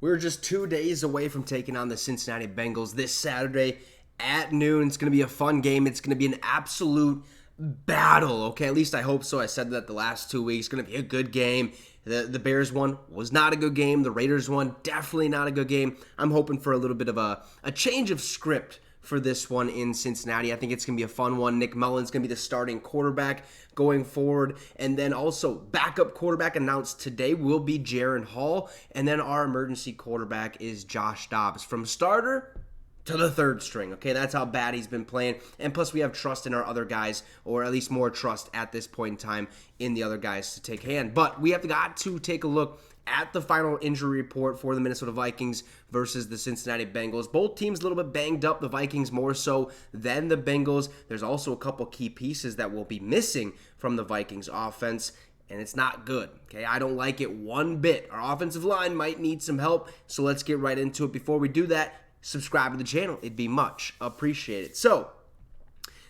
We're just 2 days away from taking on the Cincinnati Bengals this Saturday at noon. It's going to be a fun game. It's going to be an absolute battle, okay? At least I hope so. I said that the last 2 weeks. It's going to be a good game. The Bears one was not a good game. The Raiders one, definitely not a good game. I'm hoping for a little bit of a change of script for this one in Cincinnati. I think it's going to be a fun one. Nick Mullen's going to be the starting quarterback going forward. And then also backup quarterback announced today will be Jaron Hall. And then our emergency quarterback is Josh Dobbs. From starter to the third string, okay? That's how bad he's been playing. And plus we have trust in our other guys, or at least more trust at this point in time in the other guys to take hand. But we have got to take a look at the final injury report for the Minnesota Vikings versus the Cincinnati Bengals. Both teams a little bit banged up, the Vikings more so than the Bengals. There's also a couple key pieces that will be missing from the Vikings offense, and it's not good, okay? I don't like it one bit. Our offensive line might need some help, so let's get right into it. Before we do that, subscribe to the channel. It'd be much appreciated. So,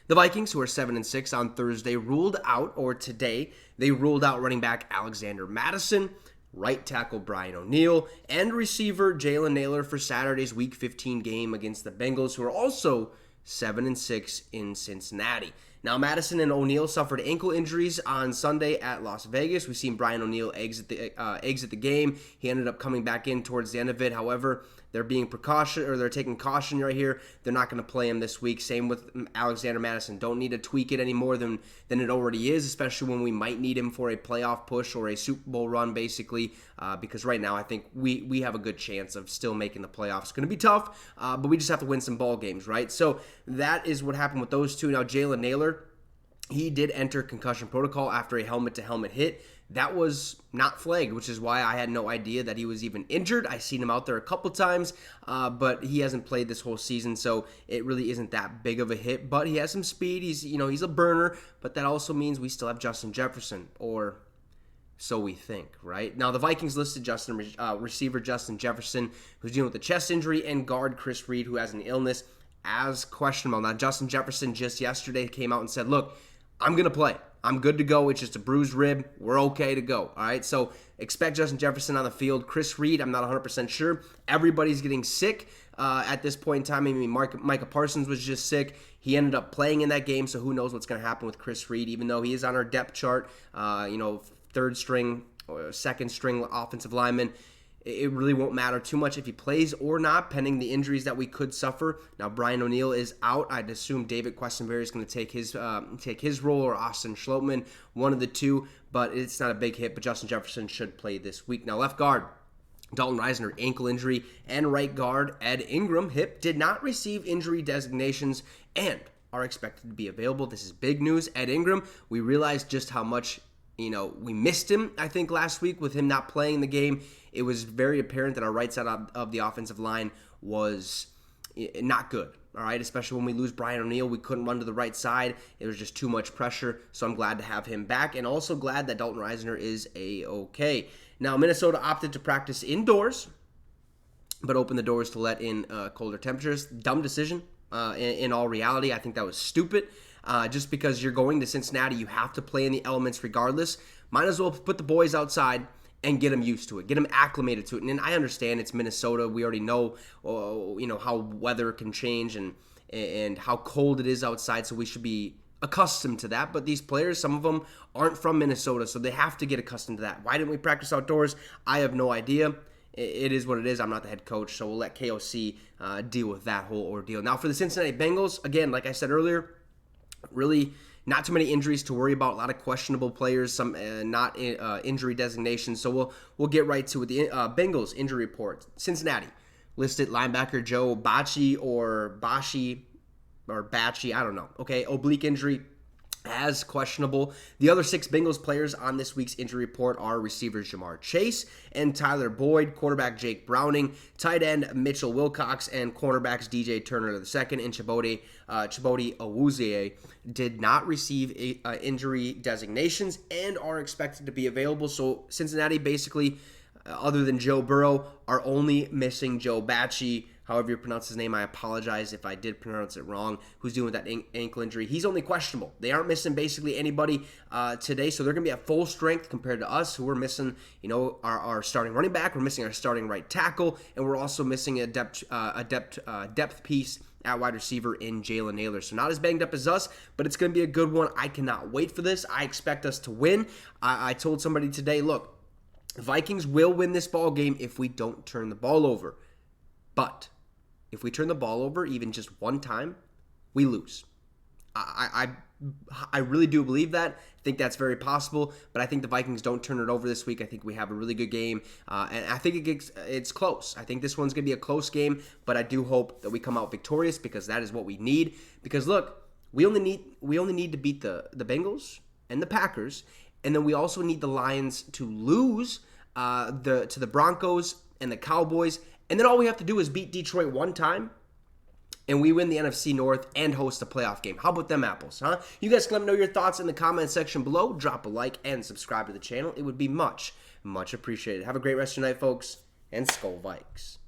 the Vikings, who are 7-6 on Thursday, ruled out, or today, they ruled out running back Alexander Mattison, right tackle Brian O'Neill, and receiver Jalen Nailor for Saturday's Week 15 game against the Bengals, who are also 7-6 in Cincinnati. Now, Madison and O'Neill suffered ankle injuries on Sunday at Las Vegas. We've seen Brian O'Neill exit the game. He ended up coming back in towards the end of it. However, they're taking caution right here. They're not going to play him this week. Same with Alexander Mattison. Don't need to tweak it any more than it already is, especially when we might need him for a playoff push or a Super Bowl run, basically, because right now I think we have a good chance of still making the playoffs. It's going to be tough, but we just have to win some ball games, right? So that is what happened with those two. Now, Jalen Nailor, he did enter concussion protocol after a helmet-to-helmet hit. That was not flagged, which is why I had no idea that he was even injured. I seen him out there a couple times, but he hasn't played this whole season, so it really isn't that big of a hit. But he has some speed. He's a burner, but that also means we still have Justin Jefferson, or so we think, right? Now, the Vikings listed receiver Justin Jefferson, who's dealing with a chest injury, and guard Chris Reed, who has an illness, as questionable. Now, Justin Jefferson just yesterday came out and said, look, I'm going to play. I'm good to go. It's just a bruised rib. We're okay to go. All right, so expect Justin Jefferson on the field. Chris Reed, I'm not 100% sure. Everybody's getting sick at this point in time. I mean, Micah Parsons was just sick. He ended up playing in that game, so who knows what's going to happen with Chris Reed, even though he is on our depth chart, third string or second string offensive lineman. It really won't matter too much if he plays or not, pending the injuries that we could suffer. Now, Brian O'Neill is out. I'd assume David Questenberry is going to take his role, or Austin Schlottman, one of the two, but it's not a big hit, but Justin Jefferson should play this week. Now, left guard, Dalton Risner, ankle injury, and right guard, Ed Ingram, hip, did not receive injury designations and are expected to be available. This is big news. Ed Ingram, we realized just how much we missed him, I think, last week with him not playing the game. It was very apparent that our right side of the offensive line was not good, all right? Especially when we lose Brian O'Neill, we couldn't run to the right side. It was just too much pressure, so I'm glad to have him back, and also glad that Dalton Risner is A-okay. Now, Minnesota opted to practice indoors, but opened the doors to let in colder temperatures. Dumb decision, in all reality. I think that was stupid. Just because you're going to Cincinnati, you have to play in the elements regardless. Might as well put the boys outside and get them used to it, get them acclimated to it. And I understand it's Minnesota. We already know, how weather can change and how cold it is outside, so we should be accustomed to that. But these players, some of them aren't from Minnesota, so they have to get accustomed to that. Why didn't we practice outdoors? I have no idea. It is what it is. I'm not the head coach, so we'll let KOC deal with that whole ordeal. Now, for the Cincinnati Bengals, again, like I said earlier, really not too many injuries to worry about. A lot of questionable players, some not injury designations. So we'll get right to it. The Bengals injury report. Cincinnati listed linebacker Joe Bachie or Bashi or Batchy, I don't know. Okay, oblique injury as questionable. The other 6 Bengals players on this week's injury report are receivers Jamar Chase and Tyler Boyd, quarterback Jake Browning, tight end Mitchell Wilcox, and cornerbacks DJ Turner II and Chibodi Awuzie did not receive injury designations and are expected to be available. So Cincinnati basically, other than Joe Burrow, are only missing Joe Bachie however you pronounce his name. I apologize if I did pronounce it wrong, who's dealing with that ankle injury. He's only questionable. They aren't missing basically anybody today, so they're going to be at full strength compared to us, who are missing, our starting running back. We're missing our starting right tackle, and we're also missing a depth piece at wide receiver in Jalen Naylor. So not as banged up as us, but it's going to be a good one. I cannot wait for this. I expect us to win. I told somebody today, look, Vikings will win this ball game if we don't turn the ball over. But if we turn the ball over even just one time, we lose. I really do believe that. I think that's very possible, but I think the Vikings don't turn it over this week. I think we have a really good game, and I think it's close. I think this one's going to be a close game, but I do hope that we come out victorious because that is what we need. Because look, we only need to beat the Bengals and the Packers, and then we also need the Lions to lose to the Broncos and the Cowboys, and then all we have to do is beat Detroit one time, and we win the NFC North and host a playoff game. How about them apples, huh? You guys can let me know your thoughts in the comment section below. Drop a like and subscribe to the channel. It would be much, much appreciated. Have a great rest of your night, folks, and Skol Vikes.